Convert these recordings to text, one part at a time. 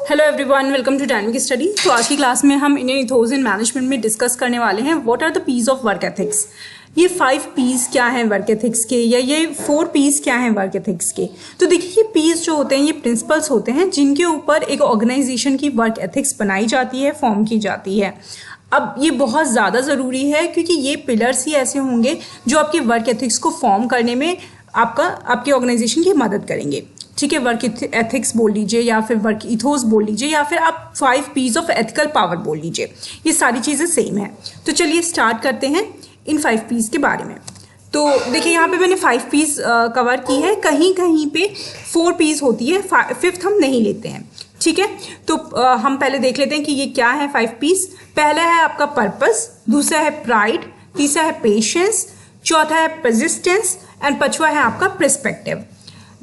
Hello everyone, welcome to dynamic study. तो आज की क्लास में हम इंडियन इथोस इन मैनेजमेंट में डिस्कस करने वाले हैं what are the piece of work ethics. ये 5 पीस क्या हैं वर्क एथिक्स के, या ये 4 पीस क्या हैं वर्क एथिक्स के। तो देखिए, ये पीस जो होते हैं ये प्रिंसिपल्स होते हैं जिनके ऊपर एक ऑर्गेनाइजेशन की वर्क एथिक्स बनाई जाती है, फॉर्म की जाती है। अब ये बहुत ज़्यादा ज़रूरी है क्योंकि ये पिलर्स ही ऐसे होंगे जो आपके वर्क एथिक्स को फॉर्म करने में आपके ऑर्गेनाइजेशन की मदद करेंगे। ठीक है, वर्क एथिक्स बोल लीजिए या फिर वर्क इथोस बोल लीजिए या फिर आप 5 पीस ऑफ एथिकल पावर बोल लीजिए, ये सारी चीज़ें सेम है। तो चलिए स्टार्ट करते हैं इन 5 पीस के बारे में। तो देखिए, यहाँ पे मैंने 5 पीस कवर की है, कहीं कहीं पे 4 पीस होती है, 5th हम नहीं लेते हैं। ठीक है, तो हम पहले देख लेते हैं कि ये क्या है 5 पीस। पहला है आपका पर्पस, दूसरा है प्राइड, तीसरा है पेशेंस, चौथा है परसिस्टेंस एंड पांचवा है आपका पर्सपेक्टिव।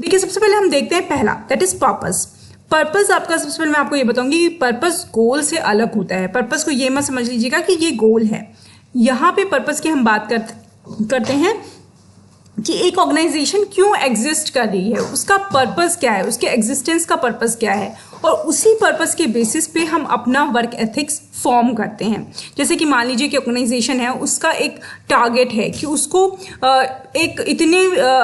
देखिए, सबसे पहले हम देखते हैं पहला, दैट इज पर्पस। पर्पस आपका, सबसे पहले मैं आपको ये बताऊंगी कि पर्पस गोल से अलग होता है। पर्पस को ये मत समझ लीजिएगा कि ये गोल है। यहाँ पे पर्पस की हम बात करते हैं कि एक ऑर्गेनाइजेशन क्यों एग्जिस्ट कर रही है, उसका पर्पस क्या है, उसके एग्जिस्टेंस का पर्पस क्या है, और उसी पर्पस के बेसिस पे हम अपना वर्क एथिक्स फॉर्म करते हैं। जैसे कि मान लीजिए कि ऑर्गेनाइजेशन है, उसका एक टारगेट है कि उसको एक इतने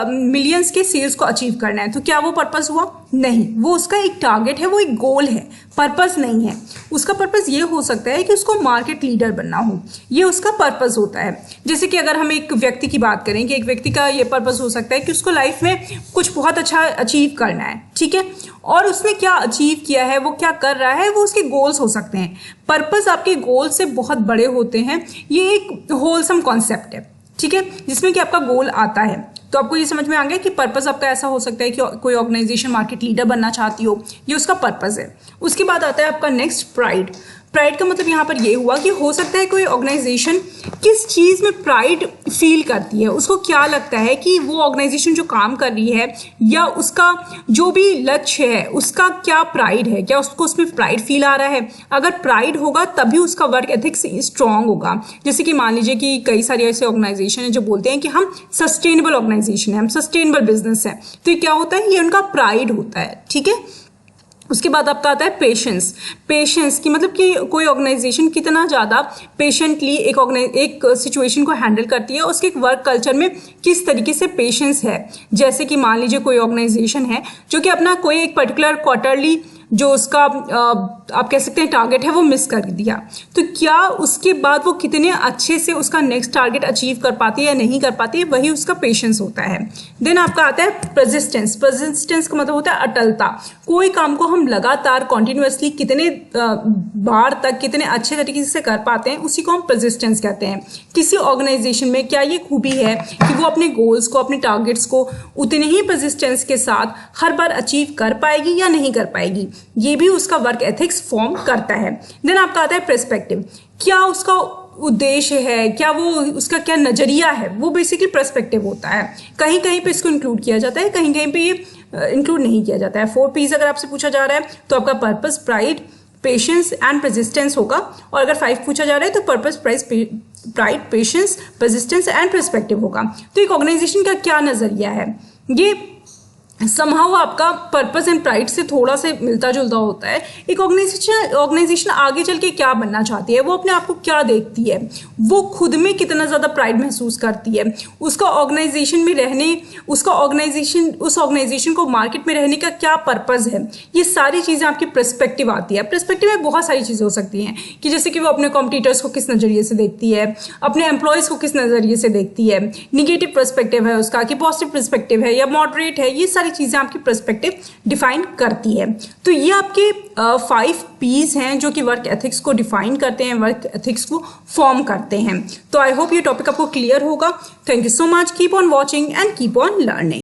मिलियंस के सेल्स को अचीव करना है। तो क्या वो पर्पस हुआ? नहीं, वो उसका एक टारगेट है, वो एक गोल है, पर्पस नहीं है। उसका पर्पस ये हो सकता है कि उसको मार्केट लीडर बनना हो, ये उसका पर्पस होता है। जैसे कि अगर हम एक व्यक्ति की बात करें कि एक व्यक्ति का ये पर्पस हो सकता है कि उसको लाइफ में कुछ बहुत अच्छा अचीव करना है। ठीक है, और उसने क्या अचीव किया है, वो क्या कर रहा है, वो उसके गोल्स हो सकते हैं। पर्पस आपके गोल से बहुत बड़े होते हैं। ये एक होलसम कॉन्सेप्ट है, ठीक है, जिसमें कि आपका गोल आता है। तो आपको ये समझ में आ गया कि पर्पस आपका ऐसा हो सकता है कि कोई ऑर्गेनाइजेशन मार्केट लीडर बनना चाहती हो, ये उसका पर्पस है। उसके बाद आता है आपका नेक्स्ट प्राइड। प्राइड का मतलब यहाँ पर ये हुआ कि हो सकता है कोई ऑर्गेनाइजेशन किस चीज़ में प्राइड फील करती है, उसको क्या लगता है कि वो ऑर्गेनाइजेशन जो काम कर रही है या उसका जो भी लक्ष्य है उसका क्या प्राइड है, क्या उसको उसमें प्राइड फील आ रहा है। अगर प्राइड होगा तभी उसका वर्क एथिक्स स्ट्रांग होगा। जैसे कि मान लीजिए कि कई सारे ऐसे ऑर्गेनाइजेशन है जो बोलते हैं कि हम सस्टेनेबल ऑर्गेनाइजेशन है, हम सस्टेनेबल बिजनेस है, तो ये क्या होता है, ये उनका प्राइड होता है। ठीक है, उसके बाद आपका आता है पेशेंस। पेशेंस की मतलब कि कोई ऑर्गेनाइजेशन कितना ज़्यादा पेशेंटली एक सिचुएशन को हैंडल करती है, उसके वर्क कल्चर में किस तरीके से पेशेंस है। जैसे कि मान लीजिए कोई ऑर्गेनाइजेशन है जो कि अपना कोई एक पर्टिकुलर क्वार्टरली जो उसका आप कह सकते हैं टारगेट है वो मिस कर दिया, तो क्या उसके बाद वो कितने अच्छे से उसका नेक्स्ट टारगेट अचीव कर पाती है या नहीं कर पाती है, वही उसका पेशेंस होता है। देन आपका आता है परसिस्टेंस। परसिस्टेंस का मतलब होता है अटलता। कोई काम को हम लगातार कॉन्टिन्यूसली कितने बार तक कितने अच्छे तरीके से कर पाते हैं, उसी को हम परसिस्टेंस कहते हैं। किसी ऑर्गेनाइजेशन में क्या ये खूबी है कि वो अपने गोल्स को, अपने टारगेट्स को उतने ही परसिस्टेंस के साथ हर बार अचीव कर पाएगी या नहीं कर पाएगी, ये भी उसका वर्क एथिक्स फॉर्म करता है। देन आपका आता है पर्सपेक्टिव। क्या उसका उद्देश्य है, क्या वो उसका क्या नजरिया है, वो बेसिकली पर्सपेक्टिव होता है। कहीं कहीं पे इसको इंक्लूड किया जाता है, कहीं कहीं पे ये इंक्लूड नहीं किया जाता है। 4 पीस अगर आपसे पूछा जा रहा है तो आपका purpose, pride, patience and persistence होगा, और अगर 5 पूछा जा रहा है तो purpose, pride, patience, persistence and perspective होगा। तो एक ऑर्गेनाइजेशन का क्या नजरिया है, ये समहाउ आपका पर्पस एंड प्राइड से थोड़ा से मिलता जुलता होता है। एक ऑर्गेनाइजेशन आगे चल के क्या बनना चाहती है, वो अपने आप को क्या देखती है, वो खुद में कितना ज़्यादा प्राइड महसूस करती है, उसका ऑर्गेनाइजेशन में रहने, उस ऑर्गेनाइजेशन को मार्केट में रहने का क्या पर्पस है, ये सारी चीज़ें आपकी पर्सपेक्टिव आती है। पर्सपेक्टिव में बहुत सारी चीज़ें हो सकती हैं कि जैसे कि वो अपने कॉम्पिटिटर्स को किस नज़रिए से देखती है, अपने एम्प्लॉयज़ को किस नज़रिए से देखती है, निगेटिव पर्सपेक्टिव है उसका कि पॉजिटिव पर्सपेक्टिव है या मॉडरेट है, ये सारी चीजें आपकी पर्सपेक्टिव डिफाइन करती है। तो ये आपके 5 पीस हैं जो कि वर्क एथिक्स को डिफाइन करते हैं, वर्क एथिक्स को फॉर्म करते हैं। तो आई होप ये टॉपिक आपको क्लियर होगा। Thank you so much, keep on watching and keep on learning.